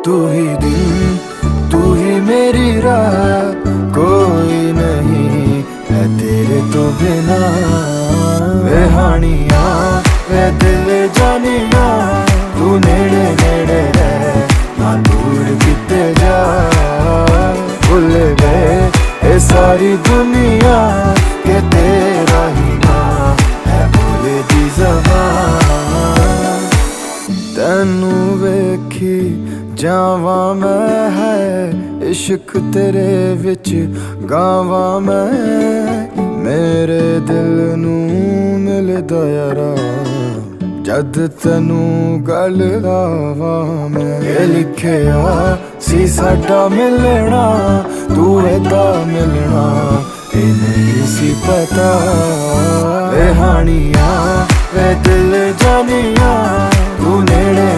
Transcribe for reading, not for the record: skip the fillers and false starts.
तू ही दिन, तू ही मेरी रात, कोई नहीं है तेरे तो बिना। वे हानिया वे दिल जानिया, तू नेड़े नेड़े रह ना दूर किते जा। भुल गए ये सारी दुनिया के तेरा ही ना है बोले दी ज़बान। तैनू वेखी जावा मैं है इश्क तेरे विच गावा मैं। मेरे दिल नू मिलदा यारा जद तैनू गल लावा मैं। ये लिखिया सी साडा मिलना, तू एदा मिलना ये नहीं सी पता। वे हानिया वे दिल जानिया, तू नेड़े